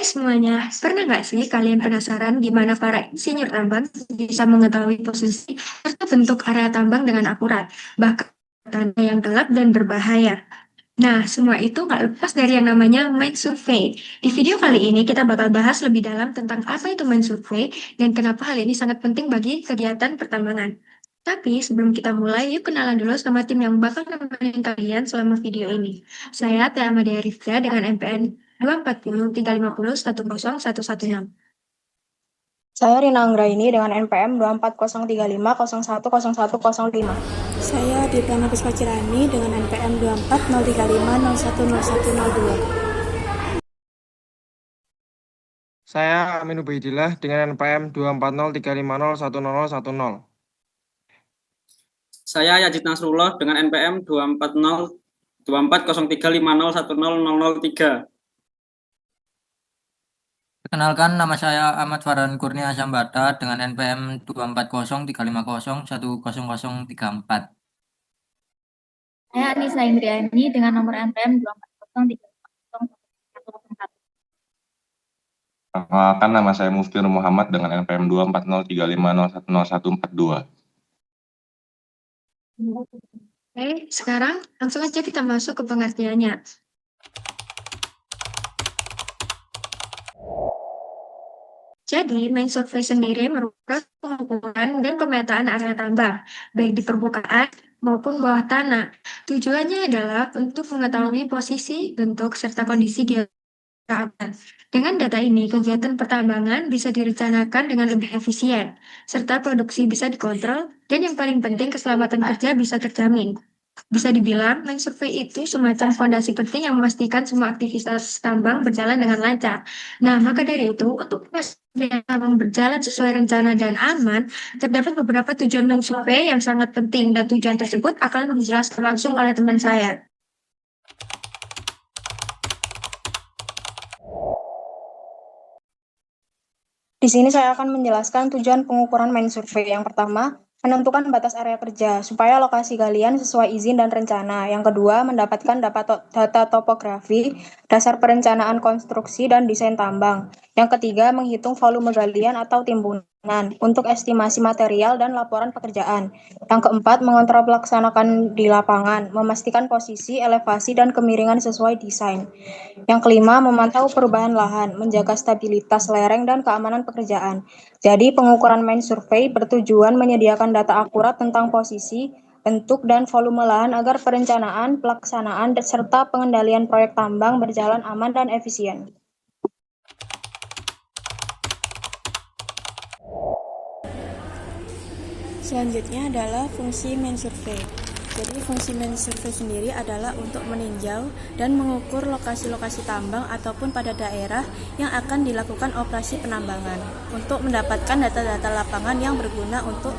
Semuanya, pernah nggak sih kalian penasaran gimana para insinyur tambang bisa mengetahui posisi serta bentuk area tambang dengan akurat, bahkan tanah yang gelap dan berbahaya? Nah, semua itu nggak lepas dari yang namanya mind survey. Di video kali ini kita bakal bahas lebih dalam tentang apa itu mind survey dan kenapa hal ini sangat penting bagi kegiatan pertambangan. Tapi sebelum kita mulai, yuk kenalan dulu sama tim yang bakal nemenin kalian selama video ini. Saya Tia Amadia Rifda dengan NPN 240 350 10116. Saya Rina Anggraini dengan NPM 240350101005. Saya Diprana Puspacirani dengan NPM 240350101002. Saya Amin Ubaidillah dengan NPM 240350101010. Saya Yazid Nasrullah dengan NPM 240350101003. Perkenalkan, nama saya Ahmad Farhan Kurnia Sambata dengan NPM 240350101034. Saya Anissa Indriani dengan nomor NPM 240350101. Perkenalkan, nama saya Mufti Nur Muhammad dengan NPM 24035010142. Oke, sekarang langsung aja kita masuk ke pengertiannya. Jadi, main survey sendiri merupakan pengukuran dan pemetaan area tambang, baik di permukaan maupun bawah tanah. Tujuannya adalah untuk mengetahui posisi, bentuk, serta kondisi geologi. Dengan data ini, kegiatan pertambangan bisa direncanakan dengan lebih efisien, serta produksi bisa dikontrol, dan yang paling penting keselamatan kerja bisa terjamin. Bisa dibilang, main survei itu semacam fondasi penting yang memastikan semua aktivitas tambang berjalan dengan lancar. Nah, maka dari itu, untuk memastikan tambang berjalan sesuai rencana dan aman, terdapat beberapa tujuan main survei yang sangat penting, dan tujuan tersebut akan dijelaskan langsung oleh teman saya. Di sini saya akan menjelaskan tujuan pengukuran main survey. Yang pertama, menentukan batas area kerja supaya lokasi galian sesuai izin dan rencana. Yang kedua, mendapatkan data topografi, dasar perencanaan konstruksi dan desain tambang. Yang ketiga, menghitung volume galian atau timbunan untuk estimasi material dan laporan pekerjaan. Yang keempat, mengontrol pelaksanakan di lapangan, memastikan posisi, elevasi, dan kemiringan sesuai desain. Yang kelima, memantau perubahan lahan, menjaga stabilitas lereng dan keamanan pekerjaan. Jadi, pengukuran main survey bertujuan menyediakan data akurat tentang posisi, bentuk, dan volume lahan agar perencanaan, pelaksanaan, serta pengendalian proyek tambang berjalan aman dan efisien. Selanjutnya adalah fungsi main survey. Jadi fungsi main survey sendiri adalah untuk meninjau dan mengukur lokasi-lokasi tambang ataupun pada daerah yang akan dilakukan operasi penambangan untuk mendapatkan data-data lapangan yang berguna untuk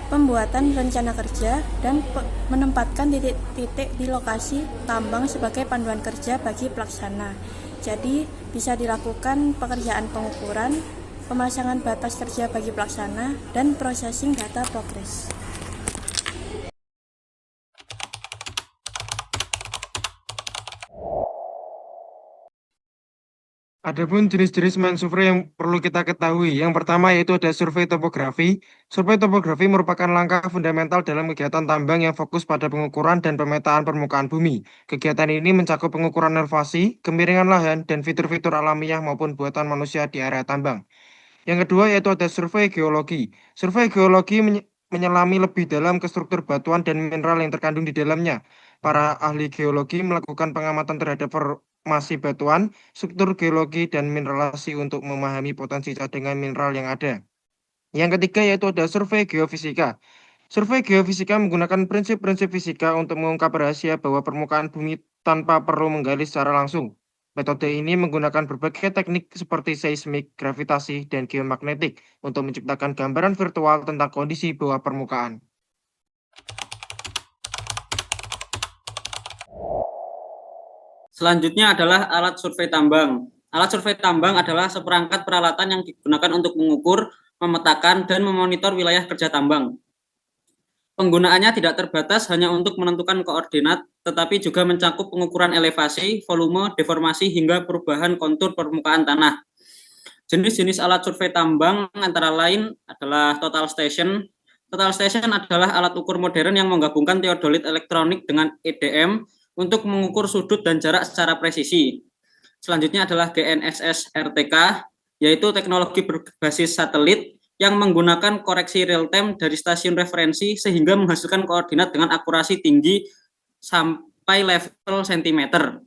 pembuatan rencana kerja dan menempatkan titik-titik di lokasi tambang sebagai panduan kerja bagi pelaksana. Jadi bisa dilakukan pekerjaan pengukuran, pemasangan batas kerja bagi pelaksana, dan processing data progress. Adapun jenis-jenis main survei yang perlu kita ketahui. Yang pertama yaitu ada survei topografi. Survei topografi merupakan langkah fundamental dalam kegiatan tambang yang fokus pada pengukuran dan pemetaan permukaan bumi. Kegiatan ini mencakup pengukuran elevasi, kemiringan lahan, dan fitur-fitur alamiah maupun buatan manusia di area tambang. Yang kedua yaitu ada survei geologi. Survei geologi menyelami lebih dalam ke struktur batuan dan mineral yang terkandung di dalamnya. Para ahli geologi melakukan pengamatan terhadap formasi batuan, struktur geologi, dan mineralisasi untuk memahami potensi cadangan mineral yang ada. Yang ketiga yaitu ada survei geofisika. Survei geofisika menggunakan prinsip-prinsip fisika untuk mengungkap rahasia bawah permukaan bumi tanpa perlu menggali secara langsung. Metode ini menggunakan berbagai teknik seperti seismik, gravitasi, dan geomagnetik untuk menciptakan gambaran virtual tentang kondisi bawah permukaan. Selanjutnya adalah alat survei tambang. Alat survei tambang adalah seperangkat peralatan yang digunakan untuk mengukur, memetakan, dan memonitor wilayah kerja tambang. Penggunaannya tidak terbatas hanya untuk menentukan koordinat, tetapi juga mencakup pengukuran elevasi, volume, deformasi, hingga perubahan kontur permukaan tanah. Jenis-jenis alat survei tambang antara lain adalah total station. Total station adalah alat ukur modern yang menggabungkan teodolit elektronik dengan EDM untuk mengukur sudut dan jarak secara presisi. Selanjutnya adalah GNSS RTK, yaitu teknologi berbasis satelit yang menggunakan koreksi real time dari stasiun referensi sehingga menghasilkan koordinat dengan akurasi tinggi sampai level sentimeter.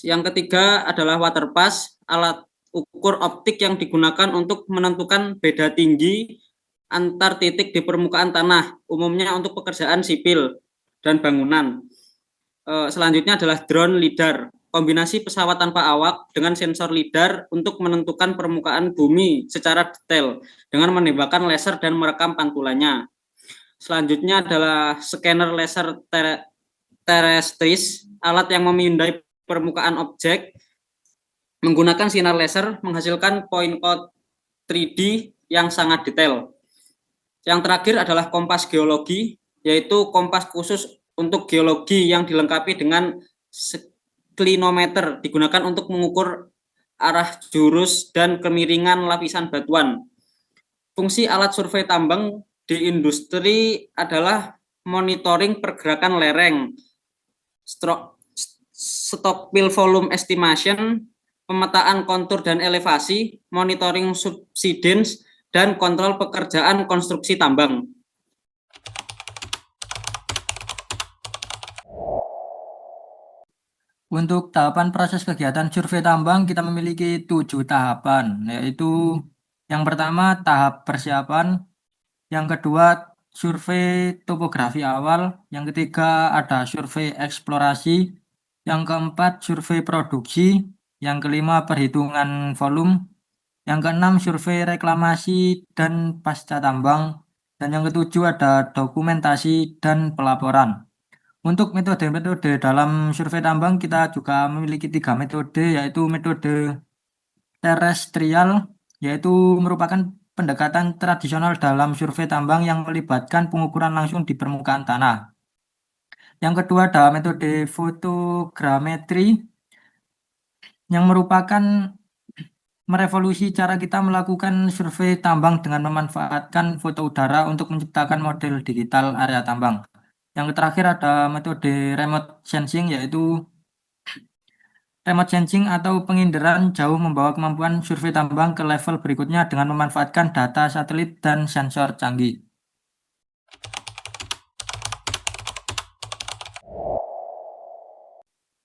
Yang ketiga adalah waterpass, alat ukur optik yang digunakan untuk menentukan beda tinggi antar titik di permukaan tanah, umumnya untuk pekerjaan sipil dan bangunan. Selanjutnya adalah drone lidar, kombinasi pesawat tanpa awak dengan sensor lidar untuk menentukan permukaan bumi secara detail dengan menembakkan laser dan merekam pantulannya. Selanjutnya adalah scanner laser terrestris, alat yang memindai permukaan objek menggunakan sinar laser menghasilkan point cloud 3D yang sangat detail. Yang terakhir adalah kompas geologi, yaitu kompas khusus untuk geologi yang dilengkapi dengan klinometer, digunakan untuk mengukur arah jurus dan kemiringan lapisan batuan. Fungsi alat survei tambang di industri adalah monitoring pergerakan lereng, stockpile volume estimation, pemetaan kontur dan elevasi, monitoring subsidence, dan kontrol pekerjaan konstruksi tambang. Untuk tahapan proses kegiatan survei tambang kita memiliki 7 tahapan, yaitu yang pertama tahap persiapan, yang kedua survei topografi awal, yang ketiga ada survei eksplorasi, yang keempat survei produksi, yang kelima perhitungan volume, yang keenam survei reklamasi dan pasca tambang, dan yang ketujuh ada dokumentasi dan pelaporan. Untuk metode-metode dalam survei tambang kita juga memiliki 3 metode, yaitu metode terestrial, yaitu merupakan pendekatan tradisional dalam survei tambang yang melibatkan pengukuran langsung di permukaan tanah. Yang kedua ada metode fotogrametri, yang merupakan merevolusi cara kita melakukan survei tambang dengan memanfaatkan foto udara untuk menciptakan model digital area tambang. Yang terakhir ada metode remote sensing, yaitu remote sensing atau penginderaan jauh membawa kemampuan survei tambang ke level berikutnya dengan memanfaatkan data satelit dan sensor canggih.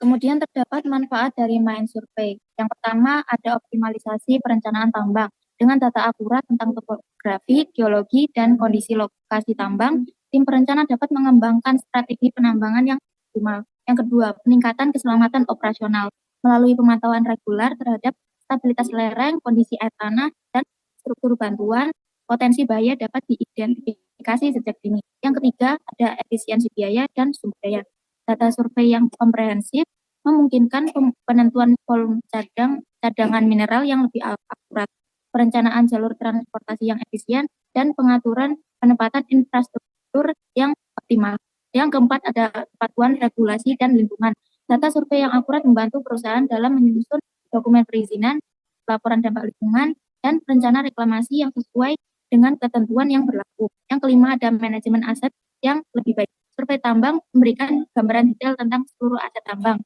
Kemudian terdapat manfaat dari Mind Survey. Yang pertama ada optimalisasi perencanaan tambang. Dengan data akurat tentang topografi, geologi, dan kondisi lokasi tambang, tim perencana dapat mengembangkan strategi penambangan yang optimal. Yang kedua, peningkatan keselamatan operasional. Melalui pemantauan reguler terhadap stabilitas lereng, kondisi air tanah, dan struktur bantuan, potensi bahaya dapat diidentifikasi sejak dini. Yang ketiga, ada efisiensi biaya dan sumber daya. Data survei yang komprehensif memungkinkan penentuan volume cadangan mineral yang lebih akurat, perencanaan jalur transportasi yang efisien, dan pengaturan penempatan infrastruktur yang optimal. Yang keempat ada kepatuhan regulasi dan lingkungan. Data survei yang akurat membantu perusahaan dalam menyusun dokumen perizinan, laporan dampak lingkungan, dan rencana reklamasi yang sesuai dengan ketentuan yang berlaku. Yang kelima ada manajemen aset yang lebih baik. Survei tambang memberikan gambaran detail tentang seluruh aset tambang.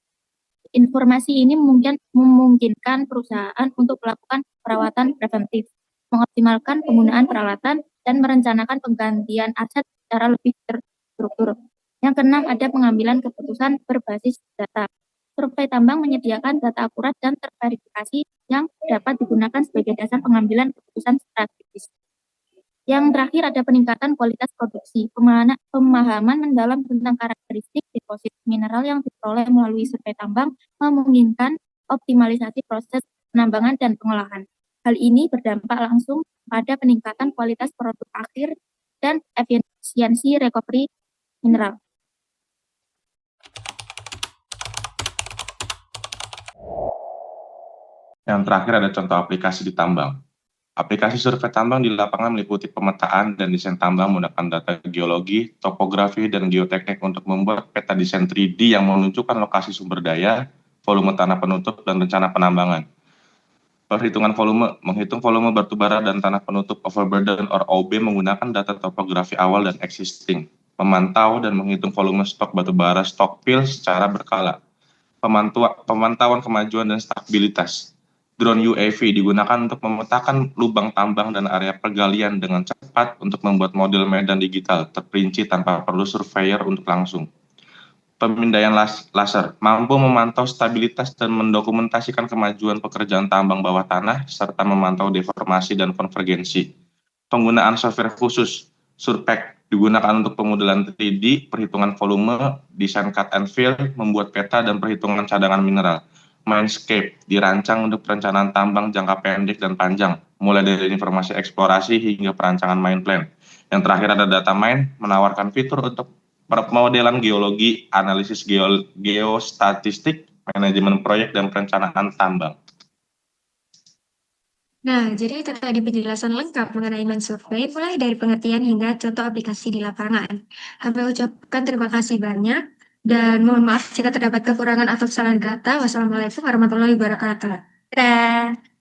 Informasi ini memungkinkan perusahaan untuk melakukan perawatan preventif, mengoptimalkan penggunaan peralatan, dan merencanakan penggantian aset secara lebih terstruktur. Yang keenam ada pengambilan keputusan berbasis data. Survei tambang menyediakan data akurat dan terverifikasi yang dapat digunakan sebagai dasar pengambilan keputusan strategis. Yang terakhir ada peningkatan kualitas produksi. Pemahaman mendalam tentang karakteristik deposit mineral yang diperoleh melalui survei tambang memungkinkan optimalisasi proses penambangan dan pengolahan. Hal ini berdampak langsung pada peningkatan kualitas produk akhir dan efisiensi recovery mineral. Yang terakhir ada contoh aplikasi di tambang. Aplikasi survei tambang di lapangan meliputi pemetaan dan desain tambang menggunakan data geologi, topografi, dan geoteknik untuk membuat peta desain 3D yang menunjukkan lokasi sumber daya, volume tanah penutup, dan rencana penambangan. Perhitungan volume, menghitung volume batu bara dan tanah penutup overburden or OB menggunakan data topografi awal dan existing. Memantau dan menghitung volume stok batu bara stockpile secara berkala. Pemantauan kemajuan dan stabilitas. Drone UAV digunakan untuk memetakan lubang tambang dan area pergalian dengan cepat untuk membuat model medan digital terperinci tanpa perlu surveyor untuk langsung. Pemindaian laser mampu memantau stabilitas dan mendokumentasikan kemajuan pekerjaan tambang bawah tanah serta memantau deformasi dan konvergensi. Penggunaan software khusus, Surpack, digunakan untuk pemodelan 3D, perhitungan volume, desain cut and fill, membuat peta dan perhitungan cadangan mineral. Mindscape dirancang untuk perencanaan tambang jangka pendek dan panjang, mulai dari informasi eksplorasi hingga perancangan mine plan. Yang terakhir ada data mine, menawarkan fitur untuk pemodelan geologi, analisis geostatistik, manajemen proyek, dan perencanaan tambang. Nah, jadi itu tadi penjelasan lengkap mengenai Survey, mulai dari pengertian hingga contoh aplikasi di lapangan. Kami ucapkan terima kasih banyak, dan mohon maaf jika terdapat kekurangan atau kesalahan kata. Wassalamualaikum warahmatullahi wabarakatuh. Dadah!